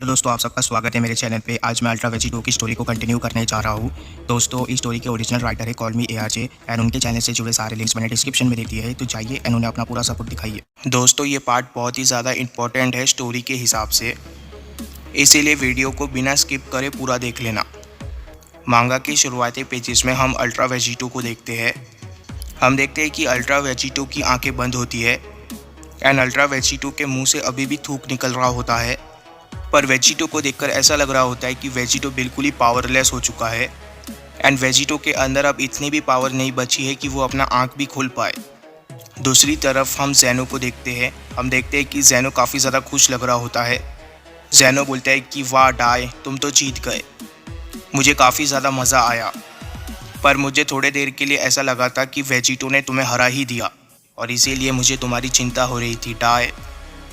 तो दोस्तों आप सबका स्वागत है मेरे चैनल पे। आज मैं अल्ट्रा वेजी 2 की स्टोरी को कंटिन्यू करने जा रहा हूँ। दोस्तों इस स्टोरी के ओरिजिनल राइटर है कॉल मी ARJ एंड उनके चैनल से जुड़े सारे लिंक्स मैंने डिस्क्रिप्शन में दे दिए हैं, तो जाइए एंड उन्हें अपना पूरा सपोर्ट दिखाइए। दोस्तों ये पार्ट बहुत ही ज़्यादा इंपॉर्टेंट है स्टोरी के हिसाब से, इसीलिए वीडियो को बिना स्किप करे पूरा देख लेना। मांगा के शुरुआती पेजेस में हम अल्ट्रा वेजी 2 को देखते हैं। हम देखते हैं कि अल्ट्रा वेजी 2 की आँखें बंद होती है एंड अल्ट्रा वेजी 2 के मुँह से अभी भी थूक निकल रहा होता है। पर वेजिटो को देखकर ऐसा लग रहा होता है कि वेजिटो बिल्कुल ही पावरलेस हो चुका है एंड वेजिटो के अंदर अब इतनी भी पावर नहीं बची है कि वो अपना आँख भी खोल पाए। दूसरी तरफ हम ज़ेनो को देखते हैं। हम देखते हैं कि ज़ेनो काफ़ी ज़्यादा खुश लग रहा होता है। ज़ेनो बोलता है कि वाह डाई, तुम तो जीत गए, मुझे काफ़ी ज़्यादा मज़ा आया, पर मुझे थोड़े देर के लिए ऐसा लगा था कि वेजिटो ने तुम्हें हरा ही दिया और इसीलिए मुझे तुम्हारी चिंता हो रही थी डाई।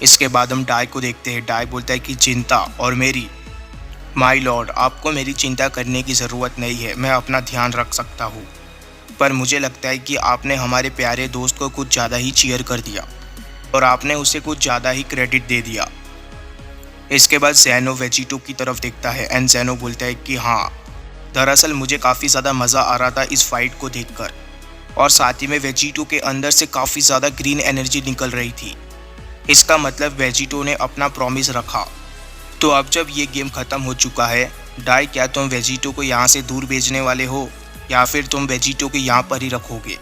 इसके बाद हम डाई को देखते हैं। डाई बोलता है कि चिंता और मेरी, माय लॉर्ड आपको मेरी चिंता करने की ज़रूरत नहीं है, मैं अपना ध्यान रख सकता हूँ, पर मुझे लगता है कि आपने हमारे प्यारे दोस्त को कुछ ज़्यादा ही चीयर कर दिया और आपने उसे कुछ ज़्यादा ही क्रेडिट दे दिया। इसके बाद ज़ेनो वेजिटो की तरफ देखता है एंड ज़ेनो बोलता है कि हाँ, दरअसल मुझे काफ़ी ज़्यादा मज़ा आ रहा था इस फाइट को देखकर और साथ ही में वेजिटो के अंदर से काफ़ी ज़्यादा ग्रीन एनर्जी निकल रही थी। इसका मतलब वेजिटो ने अपना प्रॉमिस रखा। तो अब जब ये गेम ख़त्म हो चुका है, डाई क्या तुम वेजिटो को यहाँ से दूर भेजने वाले हो या फिर तुम वेजिटो को यहाँ पर ही रखोगे?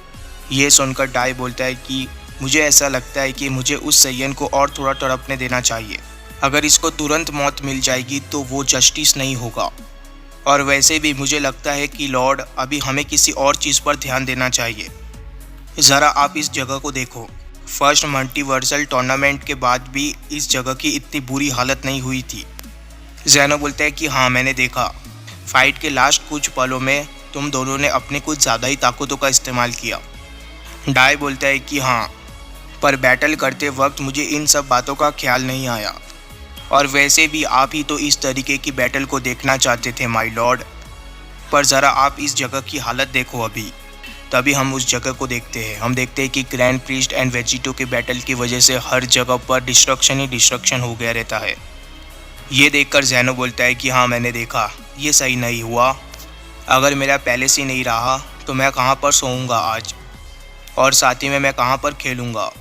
ये सुनकर डाई बोलता है कि मुझे ऐसा लगता है कि मुझे उस सैयन को और थोड़ा तड़पने देना चाहिए। अगर इसको तुरंत मौत मिल जाएगी तो वो जस्टिस नहीं होगा, और वैसे भी मुझे लगता है कि लॉर्ड अभी हमें किसी और चीज़ पर ध्यान देना चाहिए। ज़रा आप इस जगह को देखो, फर्स्ट मल्टीवर्सल टूर्नामेंट के बाद भी इस जगह की इतनी बुरी हालत नहीं हुई थी। ज़ेनो बोलता है कि हाँ मैंने देखा, फाइट के लास्ट कुछ पलों में तुम दोनों ने अपने कुछ ज़्यादा ही ताकतों का इस्तेमाल किया। डाई बोलता है कि हाँ, पर बैटल करते वक्त मुझे इन सब बातों का ख्याल नहीं आया, और वैसे भी आप ही तो इस तरीके की बैटल को देखना चाहते थे माय लॉर्ड। पर ज़रा आप इस जगह की हालत देखो अभी। तभी हम उस जगह को देखते हैं। हम देखते हैं कि ग्रैंड प्रीस्ट एंड वेजिटो के बैटल की वजह से हर जगह पर डिस्ट्रक्शन ही डिस्ट्रक्शन हो गया रहता है। ये देखकर ज़ेनो बोलता है कि हाँ मैंने देखा, ये सही नहीं हुआ। अगर मेरा पैलेस ही नहीं रहा तो मैं कहाँ पर सोऊंगा आज, और साथ ही में मैं कहाँ पर खेलूँगा?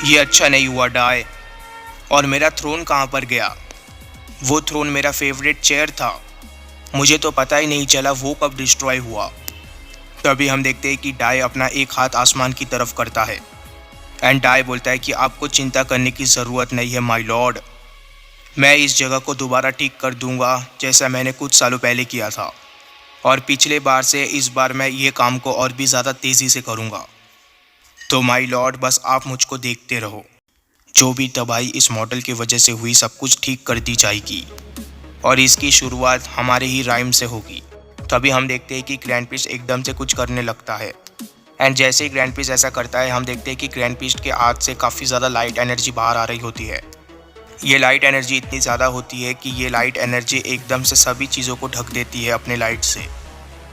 ये अच्छा नहीं हुआ डाई। और मेरा थ्रोन कहाँ पर गया? वो थ्रोन मेरा फेवरेट चेयर था, मुझे तो पता ही नहीं चला वो कब डिस्ट्रॉय हुआ। तभी हम देखते हैं कि डाई अपना एक हाथ आसमान की तरफ करता है एंड डाई बोलता है कि आपको चिंता करने की ज़रूरत नहीं है माय लॉर्ड, मैं इस जगह को दोबारा ठीक कर दूंगा जैसा मैंने कुछ सालों पहले किया था, और पिछले बार से इस बार मैं ये काम को और भी ज़्यादा तेज़ी से करूंगा। तो माय लॉर्ड बस आप मुझको देखते रहो, जो भी तबाही इस मॉडल की वजह से हुई सब कुछ ठीक कर दी जाएगी, और इसकी शुरुआत हमारे ही राइम से होगी। तभी हम देखते हैं कि ग्रैंड प्रीस्ट एकदम से कुछ करने लगता है एंड जैसे ही ग्रैंड प्रीस्ट ऐसा करता है, हम देखते हैं कि ग्रैंड प्रीस्ट के हाथ से काफ़ी ज़्यादा लाइट एनर्जी बाहर आ रही होती है। ये लाइट एनर्जी इतनी ज़्यादा होती है कि ये लाइट एनर्जी एकदम से सभी चीज़ों को ढक देती है अपने लाइट से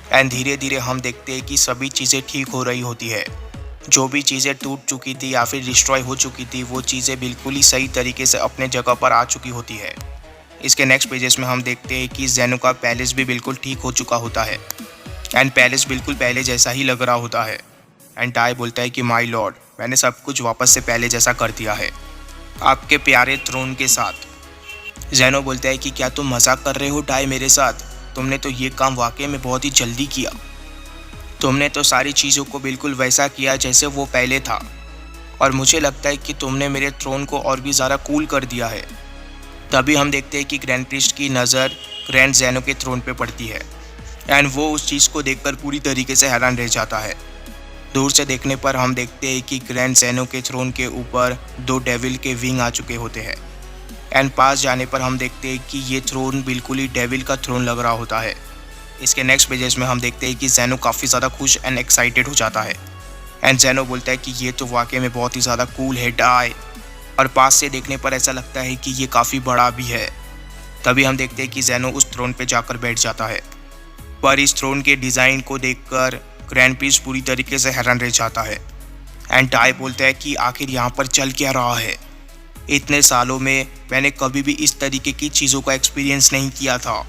एंड धीरे धीरे हम देखते हैं कि सभी चीज़ें ठीक हो रही होती है। जो भी चीज़ें टूट चुकी थी या फिर डिस्ट्रॉय हो चुकी थी वो चीज़ें बिल्कुल ही सही तरीके से अपने जगह पर आ चुकी होती है। इसके नेक्स्ट पेजेस में हम देखते हैं कि ज़ेनो का पैलेस भी बिल्कुल ठीक हो चुका होता है एंड पैलेस बिल्कुल पहले जैसा ही लग रहा होता है। एंड डाई बोलता है कि माय लॉर्ड मैंने सब कुछ वापस से पहले जैसा कर दिया है, आपके प्यारे थ्रोन के साथ। ज़ेनो बोलता है कि क्या तुम मजाक कर रहे हो डाई मेरे साथ? तुमने तो ये काम वाकई में बहुत ही जल्दी किया, तुमने तो सारी चीज़ों को बिल्कुल वैसा किया जैसे वो पहले था, और मुझे लगता है कि तुमने मेरे थ्रोन को और भी ज़्यादा कूल कर दिया है। तभी हम देखते हैं कि ग्रैंड प्रीस्ट की नज़र ग्रैंड ज़ेनो के थ्रोन पे पड़ती है एंड वो उस चीज़ को देखकर पूरी तरीके से हैरान रह जाता है। दूर से देखने पर हम देखते हैं कि ग्रैंड ज़ेनो के थ्रोन के ऊपर 2 डेविल के विंग आ चुके होते हैं एंड पास जाने पर हम देखते हैं कि ये थ्रोन बिल्कुल ही डेविल का थ्रोन लग रहा होता है। इसके नेक्स्ट पेजेस में हम देखते हैं कि ज़ेनो काफ़ी ज़्यादा खुश एंड एक्साइटेड हो जाता है एंड ज़ेनो बोलता है कि ये तो वाकई में बहुत ही ज़्यादा कूल है डाई, और पास से देखने पर ऐसा लगता है कि ये काफ़ी बड़ा भी है। तभी हम देखते हैं कि ज़ेनो उस थ्रोन पे जाकर बैठ जाता है, पर इस थ्रोन के डिज़ाइन को देखकर ग्रैंड प्रीस्ट पूरी तरीके से हैरान रह जाता है एंड डाई बोलता है कि आखिर यहाँ पर चल क्या रहा है? इतने सालों में मैंने कभी भी इस तरीके की चीज़ों का एक्सपीरियंस नहीं किया था।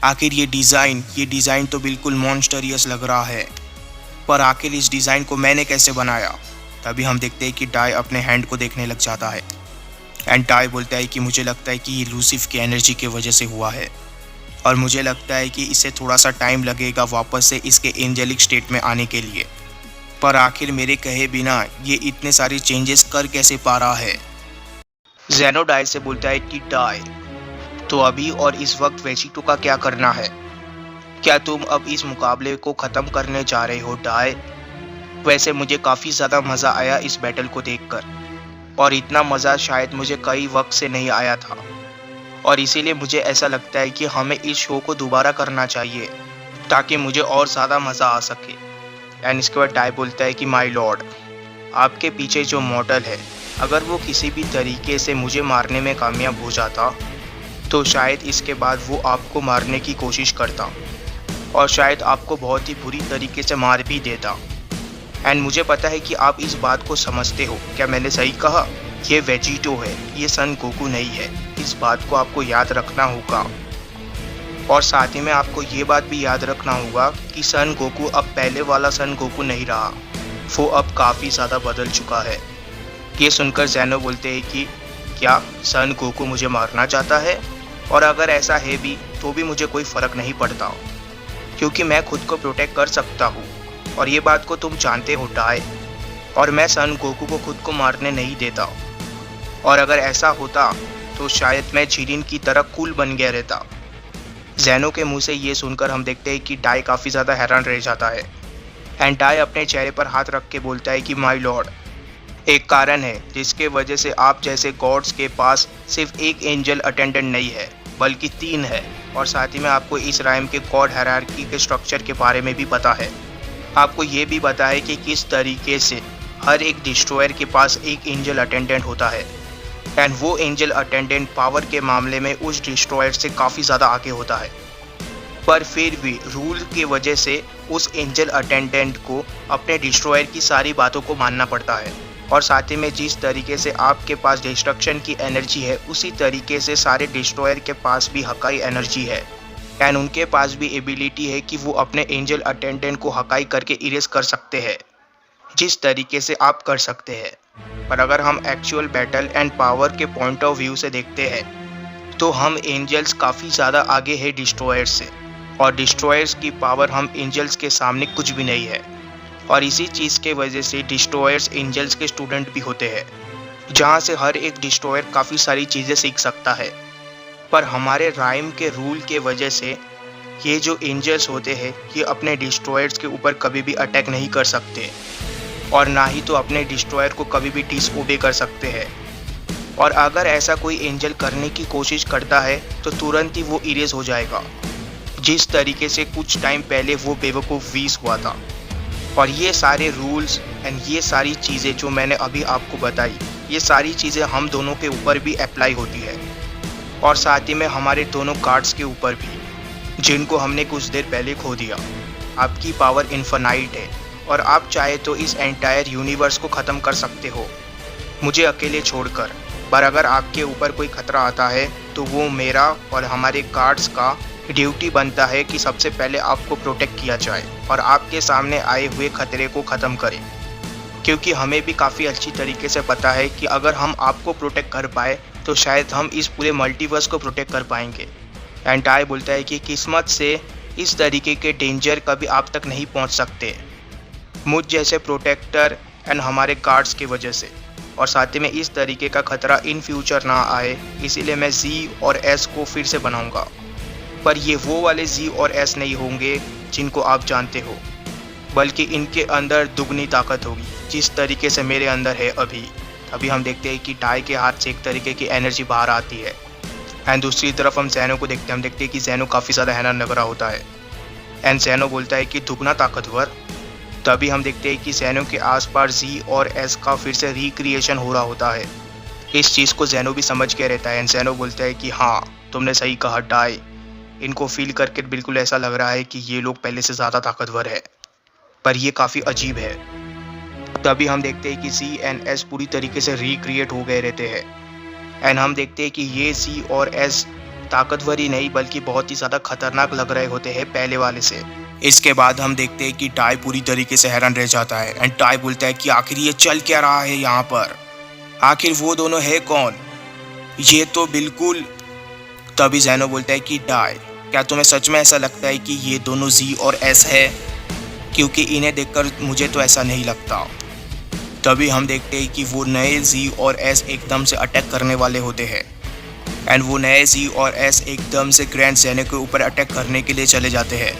आखिर ये डिज़ाइन तो बिल्कुल मॉन्स्टरियस लग रहा है, पर आखिर इस डिज़ाइन को मैंने कैसे बनाया? तभी हम देखते हैं कि डाई अपने हैंड को देखने लग जाता है एंड डाई बोलता है कि मुझे लगता है कि ये लूसिफ की एनर्जी की वजह से हुआ है और मुझे लगता है कि इसे थोड़ा सा टाइम लगेगा वापस से इसके एंजेलिक स्टेट में आने के लिए। पर आखिर मेरे कहे बिना ये इतने सारे चेंजेस कर कैसे पा रहा है? ज़ेनो डाई से बोलता है कि डाई, तो अभी और इस वक्त वेजिटो का क्या करना है? क्या तुम अब इस मुकाबले को ख़त्म करने जा रहे हो डाई? वैसे मुझे काफ़ी ज़्यादा मज़ा आया इस बैटल को देखकर, और इतना मज़ा शायद मुझे कई वक्त से नहीं आया था, और इसीलिए मुझे ऐसा लगता है कि हमें इस शो को दोबारा करना चाहिए ताकि मुझे और ज़्यादा मज़ा आ सके। एंड इसके बाद डाई बोलता है कि माय लॉर्ड, आपके पीछे जो मॉडल है, अगर वो किसी भी तरीके से मुझे मारने में कामयाब हो जाता तो शायद इसके बाद वो आपको मारने की कोशिश करता और शायद आपको बहुत ही बुरी तरीके से मार भी देता। एंड मुझे पता है कि आप इस बात को समझते हो। क्या मैंने सही कहा? ये वेजिटो है, ये सन गोकू नहीं है। इस बात को आपको याद रखना होगा, और साथ ही में आपको ये बात भी याद रखना होगा कि सन गोकू अब पहले वाला सन गोकू नहीं रहा, वो अब काफ़ी ज़्यादा बदल चुका है। ये सुनकर ज़ेनो बोलते हैं कि क्या सन गोकू मुझे मारना चाहता है? और अगर ऐसा है भी तो भी मुझे कोई फ़र्क नहीं पड़ता, क्योंकि मैं खुद को प्रोटेक्ट कर सकता हूँ, और ये बात को तुम जानते हो डाई। और मैं सन गोकू को खुद को मारने नहीं देता, और अगर ऐसा होता तो शायद मैं जिरिन की तरह कूल बन गया रहता। ज़ेनो के मुंह से ये सुनकर हम देखते हैं कि डाई काफ़ी ज़्यादा हैरान रह जाता है एंड डाई अपने चेहरे पर हाथ रख के बोलता है कि माय लॉर्ड, एक कारण है जिसके वजह से आप जैसे गॉड्स के पास सिर्फ एक एंजल अटेंडेंट नहीं है बल्कि 3 है, और साथ ही में आपको इस राइम के गॉड हायरार्की के स्ट्रक्चर के बारे में भी पता है। आपको ये भी पता है कि किस तरीके से हर एक डिस्ट्रॉयर के पास एक एंजल अटेंडेंट होता है, एंड वो एंजल अटेंडेंट पावर के मामले में उस डिस्ट्रॉयर से काफ़ी ज़्यादा आगे होता है। पर फिर भी रूल की वजह से उस एंजल अटेंडेंट को अपने डिस्ट्रॉयर की सारी बातों को मानना पड़ता है, और साथ ही में जिस तरीके से आपके पास डिस्ट्रक्शन की एनर्जी है उसी तरीके से सारे डिस्ट्रॉयर के पास भी हकाई एनर्जी है, एंड उनके पास भी एबिलिटी है कि वो अपने एंजल अटेंडेंट को हकाई करके इरेज कर सकते हैं जिस तरीके से आप कर सकते हैं। पर अगर हम एक्चुअल बैटल एंड पावर के पॉइंट ऑफ व्यू से देखते हैं तो हम एंजल्स काफ़ी ज़्यादा आगे है डिस्ट्रॉयर्स से, और डिस्ट्रॉयर्स की पावर हम एंजल्स के सामने कुछ भी नहीं है। और इसी चीज़ के वजह से डिस्ट्रॉयर्स एंजल्स के स्टूडेंट भी होते हैं, जहाँ से हर एक डिस्ट्रॉयर काफ़ी सारी चीज़ें सीख सकता है। पर हमारे राइम के रूल के वजह से ये जो एंजल्स होते हैं ये अपने डिस्ट्रॉयर्स के ऊपर कभी भी अटैक नहीं कर सकते, और ना ही तो अपने डिस्ट्रॉयर को कभी भी डिसओबे कर सकते हैं। और अगर ऐसा कोई एंजल करने की कोशिश करता है तो तुरंत ही वो इरेज हो जाएगा, जिस तरीके से कुछ टाइम पहले वो बेवकूफ़ वीस हुआ था। और ये सारे रूल्स एंड ये सारी चीज़ें जो मैंने अभी आपको बताई, ये सारी चीज़ें हम दोनों के ऊपर भी अप्लाई होती है, और साथ ही में हमारे दोनों कार्ड्स के ऊपर भी, जिनको हमने कुछ देर पहले खो दिया। आपकी पावर इन्फिनाइट है, और आप चाहे तो इस एंटायर यूनिवर्स को ख़त्म कर सकते हो मुझे अकेले छोड़कर। पर अगर आपके ऊपर कोई खतरा आता है तो वो मेरा और हमारे कार्ड्स का ड्यूटी बनता है कि सबसे पहले आपको प्रोटेक्ट किया जाए और आपके सामने आए हुए खतरे को ख़त्म करें, क्योंकि हमें भी काफ़ी अच्छी तरीके से पता है कि अगर हम आपको प्रोटेक्ट कर पाए तो शायद हम इस पूरे मल्टीवर्स को प्रोटेक्ट कर पाएंगे। एंड डाई बोलता है कि किस्मत से इस तरीके के डेंजर कभी आप तक नहीं पहुंच सकते मुझ जैसे प्रोटेक्टर एंड हमारे गार्ड्स की वजह से, और साथ ही में इस तरीके का खतरा इन फ्यूचर ना आए, इसीलिए मैं जी और एस को फिर से बनाऊंगा। पर ये वो वाले जी और एस नहीं होंगे जिनको आप जानते हो, बल्कि इनके अंदर दुगनी ताकत होगी जिस तरीके से मेरे अंदर है अभी हम देखते हैं कि डाई के हाथ से एक तरीके की एनर्जी बाहर आती है, एंड दूसरी तरफ हम ज़ेनो को देखते हैं। हम देखते हैं कि ज़ेनो काफ़ी ज़्यादा हैरान लग रहा होता है, एंड ज़ेनो बोलता है कि दुगना ताकतवर। तभी हम देखते हैं कि ज़ेनो के आसपास जी और एस का फिर से रिक्रिएशन हो रहा होता है। इस चीज़ को ज़ेनो भी समझ के रहता है, एंड ज़ेनो बोलता है कि हाँ तुमने सही कहा डाई, इनको फील करके बिल्कुल ऐसा लग रहा है कि ये लोग पहले से ज़्यादा ताकतवर है, पर ये काफ़ी अजीब है। तभी हम देखते हैं कि जी एंड एस पूरी तरीके से रिक्रिएट हो गए रहते हैं, एंड हम देखते हैं कि ये सी और एस ताकतवर ही नहीं बल्कि बहुत ही ज़्यादा खतरनाक लग रहे होते हैं पहले वाले से। इसके बाद हम देखते हैं कि टाई पूरी तरीके से हैरान रह जाता है एंड टाई बोलता है कि आखिर ये चल क्या रहा है यहाँ पर, आखिर वो दोनों है कौन, ये तो बिल्कुल। तभी ज़ैनो बोलता है कि टाई, क्या तुम्हें सच में ऐसा लगता है कि ये दोनों जी और एस है, क्योंकि इन्हें देखकर मुझे तो ऐसा नहीं लगता। तभी हम देखते हैं कि वो नए जी और एस एकदम से अटैक करने वाले होते हैं एंड वो नए जी और एस एकदम से ग्रैंड ज़ैनो के ऊपर अटैक करने के लिए चले जाते हैं।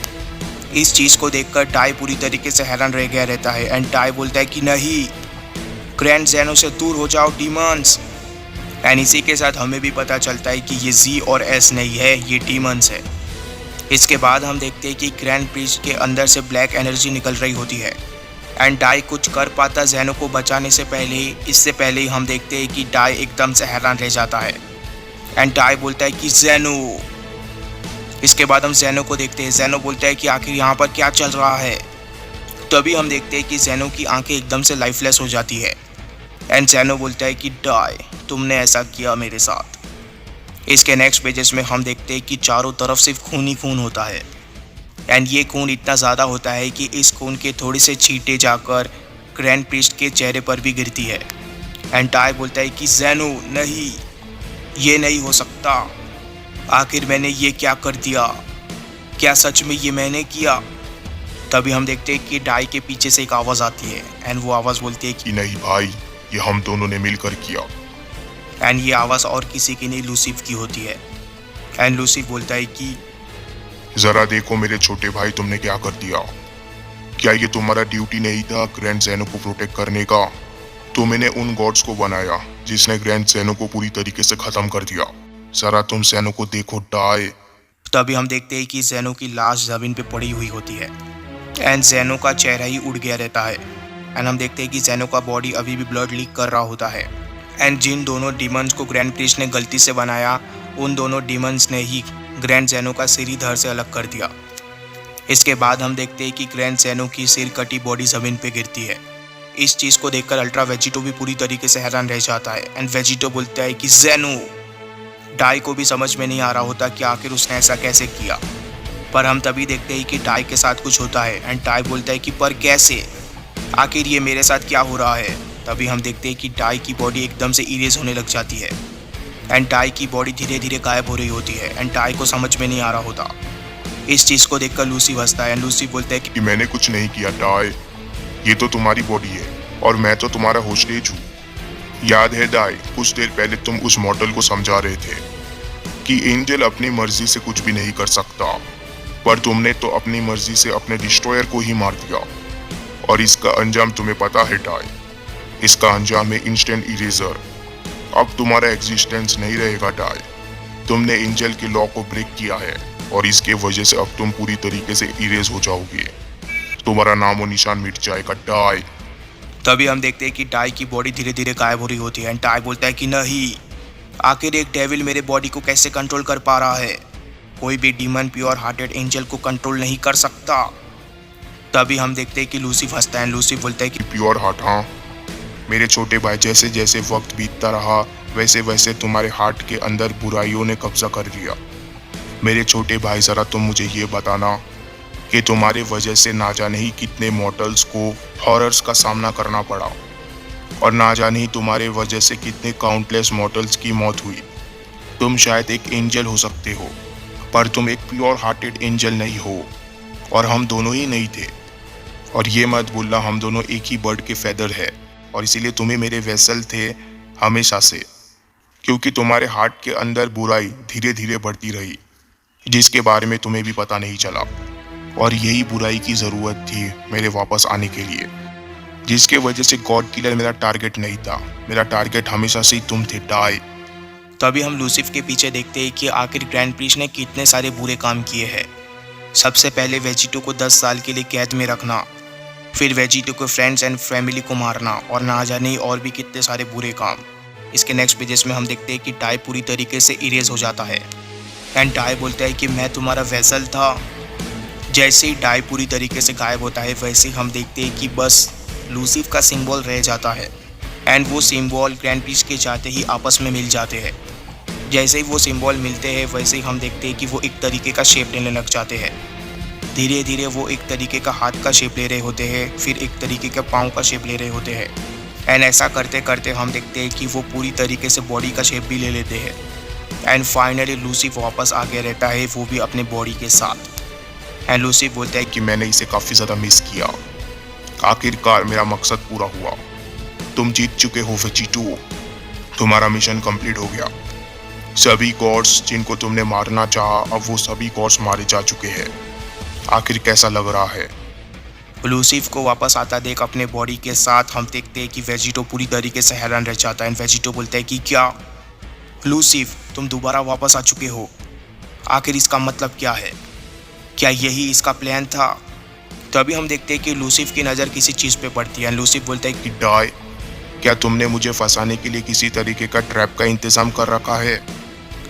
इस चीज़ को देखकर टाई पूरी तरीके से हैरान रह गया रहता है एंड टाई बोलता है कि नहीं, ग्रैंड ज़ैनो से दूर हो जाओ डीमंस। एंड इसी के साथ हमें भी पता चलता है कि ये जी और एस नहीं है, ये डीमंस है। इसके बाद हम देखते हैं कि ग्रैंड प्रीस्ट के अंदर से ब्लैक एनर्जी निकल रही होती है एंड टाई कुछ कर पाता ज़ैनो को बचाने से पहले ही। इससे पहले ही हम देखते हैं कि टाई एकदम से हैरान रह जाता है एंड टाई बोलता है कि ज़ैनो। इसके बाद हम ज़ैनो को देखते हैं। ज़ैनो बोलता है कि आखिर यहाँ पर क्या चल रहा है। तभी हम देखते हैं कि ज़ैनो की आंखें एकदम से लाइफलेस हो जाती है एंड ज़ैनो बोलता है कि टाई, तुमने ऐसा किया मेरे साथ। इसके नेक्स्ट पेजेस में हम देखते हैं कि चारों तरफ सिर्फ खून ही खून होता है एंड ये खून इतना ज़्यादा होता है कि इस खून के थोड़े से छींटे जाकर ग्रैंड प्रीस्ट के चेहरे पर भी गिरती है एंड टाई बोलता है कि ज़ैनो नहीं, ये नहीं हो सकता, आखिर मैंने ये क्या कर दिया, क्या सच में ये मैंने किया। तभी हम देखते हैं कि टाई के पीछे से एक आवाज़ आती है एंड वो आवाज़ बोलती है कि नहीं भाई, ये हम दोनों ने मिलकर किया। एंड ये आवाज़ और किसी की नहीं, लूसीफ की होती है एंड लूसीफ बोलता है कि जरा देखो मेरे छोटे भाई, तुमने क्या कर दिया। क्या ये तुम्हारा ड्यूटी नहीं था ग्रैंड ज़ैनो को प्रोटेक्ट करने का? तुमने उन गॉड्स को बनाया जिसने ग्रैंड ज़ैनो को पूरी तरीके से खत्म कर दिया। जरा तुम ज़ैनो को देखो टाई। तभी हम देखते हैं कि ज़ैनो की लाश ज़मीन पे पड़ी हुई होती है एंड ज़ैनो का चेहरा ही उड़ गया रहता है एंड हम देखते हैं कि ज़ैनो का बॉडी अभी भी ब्लड लीक कर रहा होता है एंड जिन दोनों डीमंस को ग्रैंड प्रीस्ट ने गलती से बनाया, उन दोनों डीमंस ने ही ग्रैंड ज़ैनो का सिर ही धड़ से अलग कर दिया। इसके बाद हम देखते हैं कि ग्रैंड ज़ैनो की सिर कटी बॉडी ज़मीन पे गिरती है। इस चीज़ को देखकर अल्ट्रा वेजिटो भी पूरी तरीके से हैरान रह जाता है एंड वेजिटो बोलता है कि ज़ैनो। टाई को भी समझ में नहीं आ रहा होता कि आखिर उसने ऐसा कैसे किया, पर हम तभी देखते हैं कि टाई के साथ कुछ होता है एंड टाई बोलता है कि पर कैसे, आखिर ये मेरे साथ क्या हो रहा है। तभी हम देखते हैं कि टाई की बॉडी एकदम से इरेज होने लग जाती है एंड टाई की बॉडी धीरे धीरे गायब हो रही होती है एंड टाई को समझ में नहीं आ रहा होता। इस चीज़ को देखकर लूसी हंसता है एंड लूसी बोलता है कि मैंने कुछ नहीं किया टाई, ये तो तुम्हारी बॉडी है और मैं तो तुम्हारा होस्टेज हूँ। याद है टाई, कुछ देर पहले तुम उस मॉडल को समझा रहे थे कि एंजल अपनी मर्जी से कुछ भी नहीं कर सकता, पर तुमने तो अपनी मर्जी से अपने डिस्ट्रॉयर को ही मार दिया और इसका अंजाम तुम्हें पता है टाई। इसका अंजाम है इंस्टेंट इरेजर। अब तुम्हारा एग्जिस्टेंस नहीं रहेगा टाई। तुमने एंजल के लॉ को ब्रेक किया है और इसके वजह से अब तुम पूरी तरीके से इरेज हो जाओगे। तुम्हारा नामो निशान मिट जाएगा टाई। तभी हम देखते हैं कि टाई की बॉडी धीरे धीरे गायब हो रही होती है एंड टाई बोलता है कि नहीं, आखिर एक डेविल मेरे बॉडी को कैसे कंट्रोल कर पा रहा है, कोई भी डीमन प्योर हार्टेड एंजल को कंट्रोल नहीं कर सकता। तभी हम देखते हैं कि लूसीफ हंसता है। लूसीफ बोलता है कि प्योर हार्ट, हाँ मेरे छोटे भाई, जैसे जैसे वक्त बीतता रहा वैसे वैसे तुम्हारे हार्ट के अंदर बुराइयों ने कब्जा कर लिया। मेरे छोटे भाई, जरा तुम मुझे ये बताना कि तुम्हारे वजह से ना जाने ही कितने मॉर्टल्स को हॉरर्स का सामना करना पड़ा और ना जाने ही तुम्हारे वजह से कितने काउंटलेस मॉर्टल्स की मौत हुई। तुम शायद एक एंजल हो सकते हो, पर तुम एक प्योर हार्टेड एंजल नहीं हो और हम दोनों ही नहीं थे। और ये मत भूलना, हम दोनों एक ही बर्ड के फेदर है और इसीलिए तुम्हें मेरे वेसल थे हमेशा से, क्योंकि तुम्हारे हार्ट के अंदर बुराई धीरे धीरे बढ़ती रही जिसके बारे में तुम्हें भी पता नहीं चला, और यही बुराई की ज़रूरत थी मेरे वापस आने के लिए, जिसके वजह से गॉड किलर मेरा टारगेट नहीं था। मेरा टारगेट हमेशा से ही तुम थे टाई। तभी हम लूसीफ के पीछे देखते हैं कि आखिर ग्रैंड प्रीस्ट ने कितने सारे बुरे काम किए हैं। सबसे पहले वेजिटो को 10 साल के लिए कैद में रखना, फिर वेजिटो के फ्रेंड्स एंड फैमिली को मारना और ना जाने और भी कितने सारे बुरे काम। इसके नेक्स्ट पेजेस में हम देखते हैं कि टाई पूरी तरीके से इरेज हो जाता है एंड टाई बोलता है कि मैं तुम्हारा वेसल था। जैसे ही टाई पूरी तरीके से गायब होता है वैसे हम देखते हैं कि बस लूसीफ का सिंबल रह जाता है एंड वो सिंबल ग्रैंड पीस के जाते ही आपस में मिल जाते हैं। जैसे ही वो सिंबल मिलते हैं वैसे ही हम देखते हैं कि वो एक तरीके का शेप लेने लग जाते हैं। धीरे धीरे वो एक तरीके का हाथ का शेप ले रहे होते हैं, फिर एक तरीके का पाँव का शेप ले रहे होते हैं। एंड ऐसा करते करते हम देखते हैं कि वो पूरी तरीके से बॉडी का शेप भी ले लेते हैं। एंड फाइनली लूसी वापस आ गया रहता है, वो भी अपने बॉडी के साथ। एंड लूसी बोलता है कि मैंने इसे काफ़ी ज़्यादा मिस किया। आखिरकार मेरा मकसद पूरा हुआ। तुम जीत चुके हो वेजिटो। तुम्हारा मिशन कंप्लीट हो गया। सभी गॉड्स जिनको तुमने मारना चाहा, अब वो सभी गॉड्स मारे जा चुके हैं। आखिर कैसा लग रहा है? लूसीफ को वापस आता देख अपने बॉडी के साथ हम देखते हैं कि वेजिटो पूरी तरीके से हैरान रह जाता है। एंड वेजिटो बोलता है कि क्या लूसीफ, तुम दोबारा वापस आ चुके हो? आखिर इसका मतलब क्या है? क्या यही इसका प्लान था? तभी हम देखते हैं कि लूसीफ की नज़र किसी चीज़ पे पड़ती है। लूसीफ बोलता है कि डाई, क्या तुमने मुझे फंसाने के लिए किसी तरीके का ट्रैप का इंतजाम कर रखा है?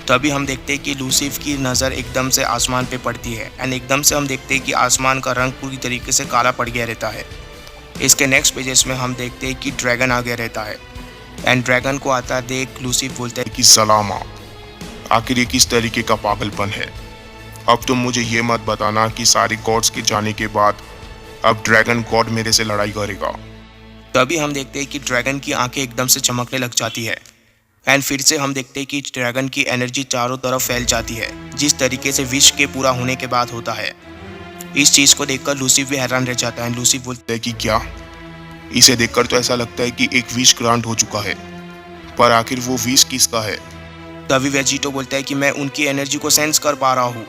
तभी हम देखते हैं कि लूसीफ की नज़र एकदम से आसमान पे पड़ती है। एंड एकदम से हम देखते हैं कि आसमान का रंग पूरी तरीके से काला पड़ गया रहता है। इसके नेक्स्ट पेजेस में हम देखते हैं कि ड्रैगन आ गया रहता है। एंड ड्रैगन को आता देख लूसीफ बोलता है कि सलामा, आखिर ये किस तरीके का पागलपन है? अब तुम मुझे ये मत बताना कि सारी गॉड्स के जाने के बाद अब ड्रैगन गॉड मेरे से लड़ाई करेगा। तभी हम देखते हैं कि ड्रैगन की आंखें एकदम से चमकने लग जाती है। एंड फिर से हम देखते हैं कि ड्रैगन की एनर्जी चारों तरफ फैल जाती है, जिस तरीके से विश के पूरा होने के बाद होता है। इस चीज़ को देखकर लूसीफ भी हैरान रह जाता है। लूसीफ बोलता है कि क्या? इसे देखकर तो ऐसा लगता है कि एक विश ग्रांट हो चुका है, पर आखिर वो विश किसका है? तभी वेजिटो बोलता है कि मैं उनकी एनर्जी को सेंस कर पा रहा हूँ।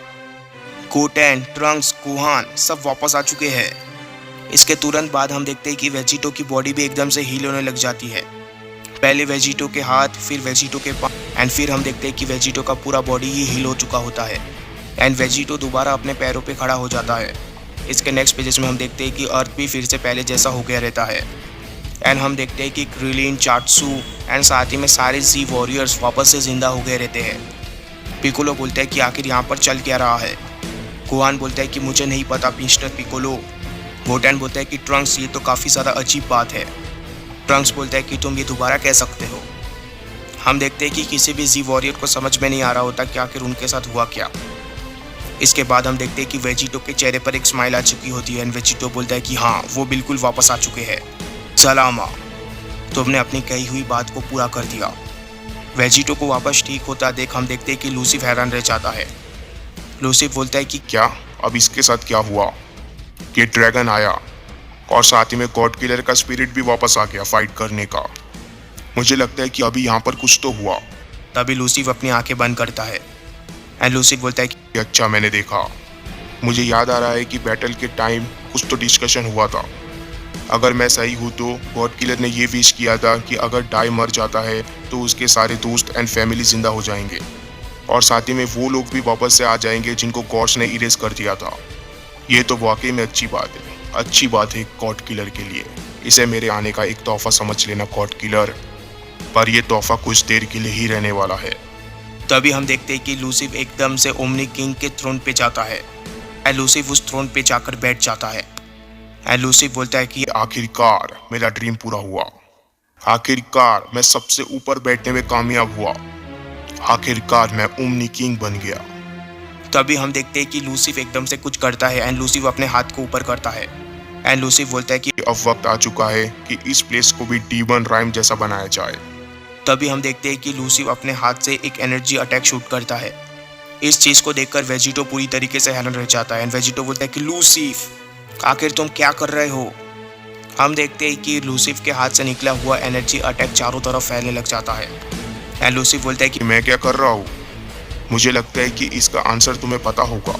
गोटेन, ट्रंक्स, गुहान सब वापस आ चुके हैं। इसके तुरंत बाद हम देखते हैं कि वेजिटो की बॉडी भी एकदम से हील होने लग जाती है। पहले वेजिटो के हाथ, फिर वेजिटो के पाँव, एंड फिर हम देखते हैं कि वेजिटो का पूरा बॉडी ही हील हो चुका होता है। एंड वेजिटो दोबारा अपने पैरों पे खड़ा हो जाता है। इसके नेक्स्ट पेजेस में हम देखते हैं कि अर्थ भी फिर से पहले जैसा हो गया रहता है। एंड हम देखते हैं कि क्रिलिन, चाट्सू एंड साथ ही में सारे जी वॉरियर्स वापस से जिंदा हो गए रहते हैं। पिकोलो बोलता है कि आखिर यहाँ पर चल क्या रहा है? गुहान बोलता है कि मुझे नहीं पता मिस्टर पिकोलो। गोटेन बोलता है कि ट्रंक्स, ये तो काफ़ी ज़्यादा अजीब बात है। ट्रंक्स बोलता है कि तुम ये दोबारा कह सकते हो। हम देखते हैं कि किसी भी जी वॉरियर को समझ में नहीं आ रहा होता कि आखिर उनके साथ हुआ क्या। इसके बाद हम देखते हैं कि वेजिटो के चेहरे पर एक स्माइल आ चुकी होती है। एंड वेजिटो बोलता है कि हाँ, वो बिल्कुल वापस आ चुके हैं। सलामा, तुमने अपनी कही हुई बात को पूरा कर दिया। वेजिटो को वापस ठीक होता देख हम देखते हैं कि लूसीफ हैरान रह जाता है। लूसीफ बोलता है कि क्या अब इसके साथ क्या हुआ कि ड्रैगन आया और साथ ही में गॉड किलर का स्पिरिट भी वापस आ गया फाइट करने का? मुझे लगता है कि अभी यहाँ पर कुछ तो हुआ। तभी लूसीफ अपनी आंखें बंद करता है। एंड लूसीफ बोलता है कि अच्छा, मैंने देखा। मुझे याद आ रहा है कि बैटल के टाइम कुछ तो डिस्कशन हुआ था। अगर मैं सही हूँ तो गॉड किलर ने ये विश किया था कि अगर डाई मर जाता है तो उसके सारे दोस्त एंड फैमिली जिंदा हो जाएंगे, और साथ ही में वो लोग भी वापस से आ जाएंगे जिनको गॉड्स ने इरेज कर दिया था। ये तो वाकई में अच्छी बात है गॉड किलर के लिए। इसे मेरे आने का एक तोहफा समझ लेना गॉड किलर, पर यह तोहफा कुछ देर के लिए ही रहने वाला है। तभी हम देखते हैं कि लूसीफ एकदम से ओमनी किंग के थ्रोन पे जाता है। एंड लूसीफ उस थ्रोन पे जाकर बैठ जाता है। एंड लूसीफ बोलता है कि आखिरकार मेरा ड्रीम पूरा हुआ। आखिरकार मैं सबसे ऊपर बैठने में कामयाब हुआ। आखिरकार मैं ओमनी किंग बन गया। तभी हम देखते हैं कि लूसीफ एकदम से कुछ करता है। एंड लूसीफ अपने हाथ को ऊपर करता है। एंड लूसीफ बोलता है कि अब वक्त आ चुका है कि इस प्लेस को भी डीमन राइम जैसा बनाया जाए। तभी हम देखते हैं कि लूसीफ अपने हाथ से एक एनर्जी अटैक शूट करता है। इस चीज़ को देखकर वेजिटो पूरी तरीके से हैरान रह जाता है। एंड वेजिटो बोलता है कि लूसीफ, आखिर तुम क्या कर रहे हो? हम देखते हैं कि लूसीफ के हाथ से निकला हुआ एनर्जी अटैक चारों तरफ फैलने लग जाता है। एंड लूसीफ बोलता है कि मैं क्या कर रहा हूँ? मुझे लगता है कि इसका आंसर तुम्हें पता होगा।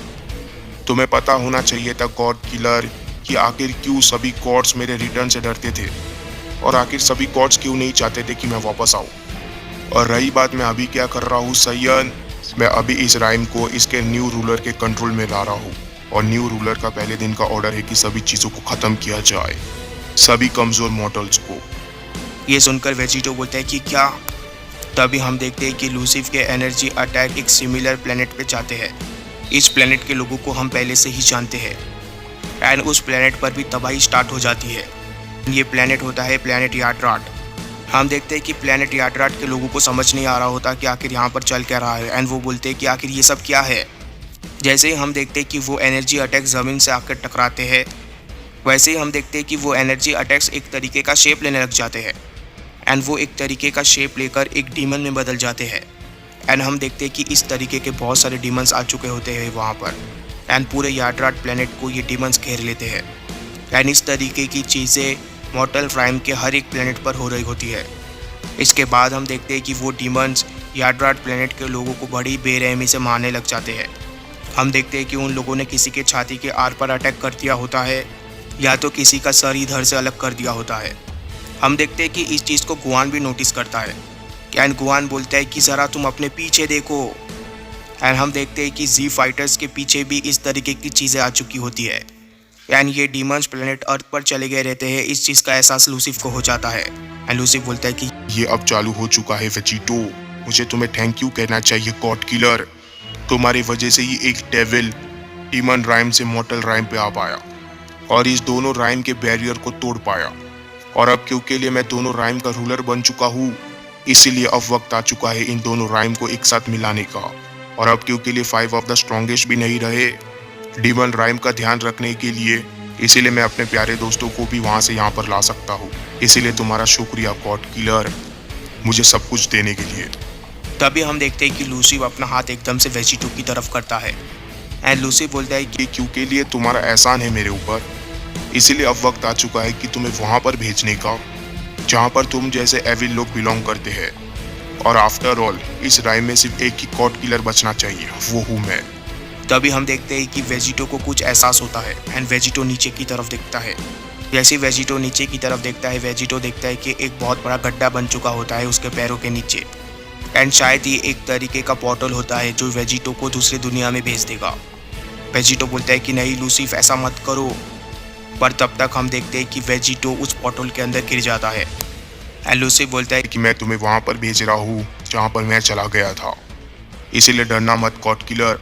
तुम्हें पता होना चाहिए था गॉड किलर कि आखिर क्यों सभी गॉड्स मेरे रिटर्न से डरते थे, और आखिर सभी गॉड्स क्यों नहीं चाहते थे कि मैं वापस आऊँ। और रही बात मैं अभी क्या कर रहा हूँ सैयन, मैं अभी इस राइम को इसके न्यू रूलर के कंट्रोल में ला रहा हूँ, और न्यू रूलर का पहले दिन का ऑर्डर है कि सभी चीज़ों को ख़त्म किया जाए, सभी कमज़ोर मॉडल्स को। ये सुनकर वेजिटो बोलता है कि क्या? तभी हम देखते हैं कि लूसीफ के एनर्जी अटैक एक सिमिलर प्लेनेट पे जाते हैं। इस प्लेनेट के लोगों को हम पहले से ही जानते हैं। एंड उस प्लेनेट पर भी तबाही स्टार्ट हो जाती है। ये प्लेनेट होता है प्लेनेट याट्राट। हम देखते हैं कि प्लेनेट याड्राट के लोगों को समझ नहीं आ रहा होता कि आखिर यहाँ पर चल क्या रहा है, एंड वो बोलते हैं कि आखिर ये सब क्या है। जैसे ही हम देखते हैं कि वो एनर्जी अटैक ज़मीन से आकर टकराते हैं, वैसे ही हम देखते हैं कि वो एनर्जी अटैक्स एक तरीके का शेप लेने लग जाते हैं, एंड वो एक तरीके का शेप लेकर एक डीमन में बदल जाते हैं। एंड हम देखते हैं कि इस तरीके के बहुत सारे डीमंस आ चुके होते हैं वहाँ पर, एंड पूरे याड्राट प्लेनेट को ये डीमंस घेर लेते हैं। एंड इस तरीके की चीज़ें मॉर्टल प्राइम के हर एक प्लेनेट पर हो रही होती है। इसके बाद हम देखते हैं कि वो डीमंस याड्राट प्लेनेट के लोगों को बड़ी बेरहमी से मारने लग जाते हैं। हम देखते हैं कि उन लोगों ने किसी के छाती के आर पर अटैक कर दिया होता है, या तो किसी का सर इधर से अलग कर दिया होता है। हम देखते हैं कि इस चीज़ को गुआन भी नोटिस करता है, एंड गुआन बोलता है कि ज़रा तुम अपने पीछे देखो। एंड हम देखते हैं कि जी फाइटर्स के पीछे भी इस तरीके की चीज़ें आ चुकी होती है, एंड ये डीमंस प्लेनेट अर्थ पर चले गए रहते हैं। इस चीज़ का एहसास लूसिफ को हो जाता है, एंड लूसिफ बोलता है कि ये अब चालू हो चुका है वेजिटो, मुझे तुम्हें थैंक यू कहना चाहिए गॉड किलर। तुम्हारी वजह से ही एक डेविल डीमन राइम से मॉर्टल राइम पे आ पाया और इस दोनों राइम के बैरियर को तोड़ पाया, और अब क्योंकि लिए मैं दोनों राइम का रूलर बन चुका हूँ, इसीलिए अब वक्त आ चुका है इन दोनों राइम को एक साथ मिलाने का। और अब क्योंकि लिए 5 ऑफ द स्ट्रॉन्गेस्ट भी नहीं रहे डीमन राइम का ध्यान रखने के लिए, इसीलिए मैं अपने प्यारे दोस्तों को भी वहाँ से यहाँ पर ला सकता हूँ। इसीलिए तुम्हारा शुक्रिया गॉड किलर, मुझे सब कुछ देने के लिए। तभी हम देखते हैं कि लूसी अपना हाथ एकदम से वेजिटो की तरफ करता है, एंड लूसी बोलता है कि ये क्योंकि लिए तुम्हारा एहसान है मेरे ऊपर, इसीलिए अब वक्त आ चुका है कि तुम्हें वहाँ पर भेजने का जहाँ पर तुम जैसे एविल लोग बिलोंग करते हैं। और आफ्टर ऑल इस राइम में सिर्फ एक ही गॉड किलर बचना चाहिए, वो हूँ मैं। तभी हम देखते हैं कि वेजिटो को कुछ एहसास होता है, एंड वेजिटो नीचे की तरफ देखता है। जैसे वेजिटो नीचे की तरफ देखता है, वेजिटो देखता है कि एक बहुत बड़ा गड्ढा बन चुका होता है उसके पैरों के नीचे, एंड शायद ये एक तरीके का पोर्टल होता है जो वेजिटो को दूसरी दुनिया में भेज देगा। वेजिटो बोलता है कि नहीं लूसिफ, ऐसा मत करो, पर तब तक हम देखते हैं कि वेजिटो उस पोर्टल के अंदर गिर जाता है, एंड लूसिफ बोलता है कि मैं तुम्हें वहाँ पर भेज रहा हूँ जहाँ पर मैं चला गया था, इसीलिए डरना मत गॉड किलर।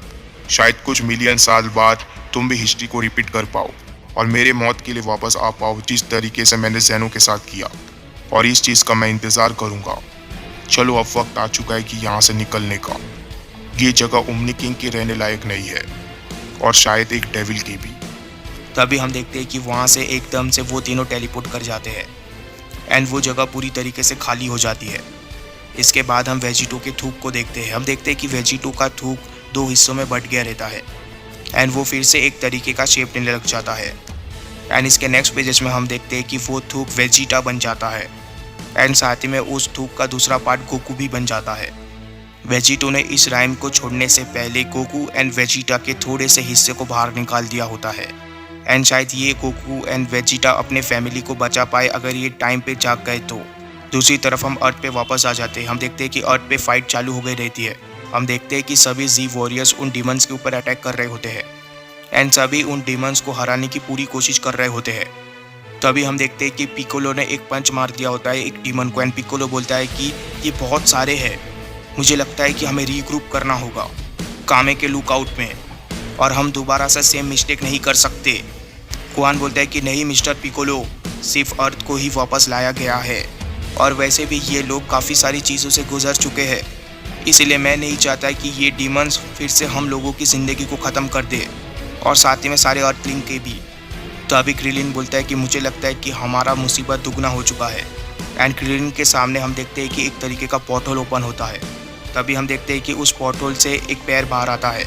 शायद कुछ मिलियन साल बाद तुम भी हिस्ट्री को रिपीट कर पाओ और मेरे मौत के लिए वापस आ पाओ, जिस तरीके से मैंने ज़ैनो के साथ किया, और इस चीज़ का मैं इंतज़ार करूँगा। चलो अब वक्त आ चुका है कि यहाँ से निकलने का। ये जगह ओमनी किंग के रहने लायक नहीं है, और शायद एक डेविल की भी। तभी हम देखते हैं कि वहाँ से एकदम से वो तीनों टेलीपोर्ट कर जाते हैं, एंड वो जगह पूरी तरीके से खाली हो जाती है। इसके बाद हम वेजिटो के थूक को देखते हैं। हम देखते हैं कि वेजिटो का थूक 2 हिस्सों में बट गया रहता है, एंड वो फिर से एक तरीके का शेप लेने लग जाता है। एंड इसके नेक्स्ट पेजेस में हम देखते हैं कि वो थूक वेजिटा बन जाता है, एंड साथ ही में उस थूक का दूसरा पार्ट गोकू भी बन जाता है। वेजिटो ने इस राइम को छोड़ने से पहले गोकू एंड वेजिटा के थोड़े से हिस्से को बाहर निकाल दिया होता है, एंड शायद ये गोकू एंड वेजिटा अपने फैमिली को बचा पाए अगर ये टाइम पे जाग गए तो। दूसरी तरफ हम अर्थ पे वापस आ जाते हैं। हम देखते हैं कि अर्थ पे फाइट चालू हो गई रहती है। हम देखते हैं कि सभी जी वॉरियर्स उन डीमंस के ऊपर अटैक कर रहे होते हैं, एंड सभी उन डीमंस को हराने की पूरी कोशिश कर रहे होते हैं। तभी हम देखते हैं कि पिकोलो ने एक पंच मार दिया होता है एक डीमन को, एंड पिकोलो बोलता है कि ये बहुत सारे हैं, मुझे लगता है कि हमें रीग्रुप करना होगा कामे के लुकआउट में, और हम दोबारा से सेम मिस्टेक नहीं कर सकते। गुआन बोलता है कि नहीं मिस्टर पिकोलो, सिर्फ अर्थ को ही वापस लाया गया है, और वैसे भी ये लोग काफ़ी सारी चीज़ों से गुजर चुके हैं, इसलिए मैं नहीं चाहता कि ये डीमंस फिर से हम लोगों की ज़िंदगी को ख़त्म कर दे, और साथ ही में सारे अर्थलिंग के भी। तो अभी क्रिलिन बोलता है कि मुझे लगता है कि हमारा मुसीबत दुगना हो चुका है, एंड क्रिलिन के सामने हम देखते हैं कि एक तरीके का पोर्टल ओपन होता है। तभी हम देखते हैं कि उस पोर्टल से एक पैर बाहर आता है।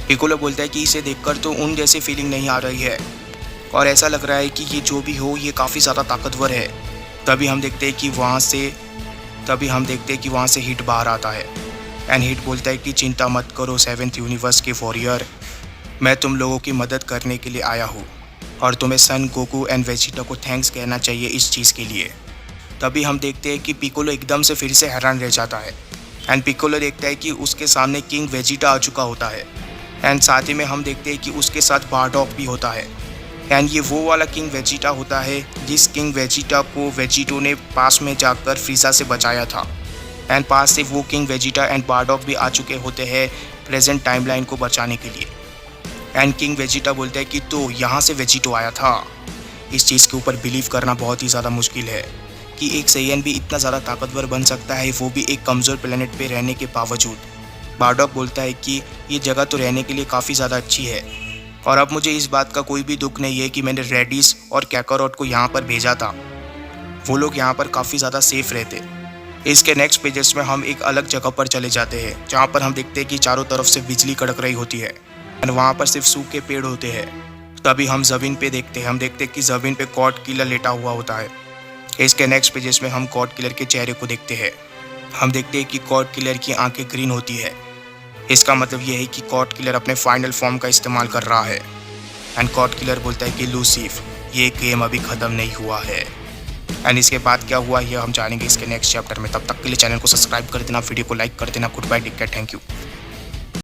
पिकोलो बोलता है कि इसे देखकर तो उन जैसी फीलिंग नहीं आ रही है, और ऐसा लग रहा है कि ये जो भी हो ये काफ़ी ज़्यादा ताकतवर है। तभी हम देखते हैं कि वहाँ से हिट बाहर आता है, एंड हिट बोलता है कि चिंता मत करो 7th यूनिवर्स के वॉरियर, मैं तुम लोगों की मदद करने के लिए आया हूँ, और तुम्हें सन, गोकू एंड वेजिटा को थैंक्स कहना चाहिए इस चीज़ के लिए। तभी हम देखते हैं कि पिकोलो एकदम से फिर से हैरान रह जाता है, एंड पिकोलो देखता है कि उसके सामने किंग वेजिटा आ चुका होता है, एंड साथ ही में हम देखते हैं कि उसके साथ बारडॉक भी होता है, एंड ये वो वाला किंग वेजिटा होता है जिस किंग वेजिटा को वेजिटो ने पास में जाकर फ्रीजा से बचाया था, एंड पास से वो किंग वेजिटा एंड बारडॉक भी आ चुके होते हैं प्रेजेंट टाइमलाइन को बचाने के लिए। एंड किंग वेजिटा बोलता है कि तो यहाँ से वेजिटो आया था। इस चीज़ के ऊपर बिलीव करना बहुत ही ज़्यादा मुश्किल है, कि एक सेयन भी इतना ज़्यादा ताकतवर बन सकता है, वो भी एक कमज़ोर प्लेनेट पे रहने के बावजूद। बार्डॉक बोलता है कि ये जगह तो रहने के लिए काफ़ी ज़्यादा अच्छी है और अब मुझे इस बात का कोई भी दुख नहीं है कि मैंने रेडिस और कैकारोट को यहाँ पर भेजा था। वो लोग यहाँ पर काफ़ी ज़्यादा सेफ रहते। इसके नेक्स्ट पेजेस में हम एक अलग जगह पर चले जाते हैं जहाँ पर हम देखते हैं कि चारों तरफ से बिजली कड़क रही होती है और वहाँ पर सिर्फ सूखे पेड़ होते हैं। तभी हम ज़मीन पे देखते हैं, हम देखते हैं कि ज़मीन पे गॉड किलर लेटा हुआ होता है। इसके नेक्स्ट पेजेस में हम गॉड किलर के चेहरे को देखते हैं। हम देखते हैं कि गॉड किलर की आंखें ग्रीन होती है। इसका मतलब ये है कि गॉड किलर अपने फाइनल फॉर्म का इस्तेमाल कर रहा है। एंड गॉड किलर बोलता है कि लूसीफ, ये गेम अभी ख़त्म नहीं हुआ है। एंड इसके बाद क्या हुआ ये हम जानेंगे इसके नेक्स्ट चैप्टर में। तब तक के लिए चैनल को सब्सक्राइब कर देना, वीडियो को लाइक कर देना। Goodbye, take care, thank you.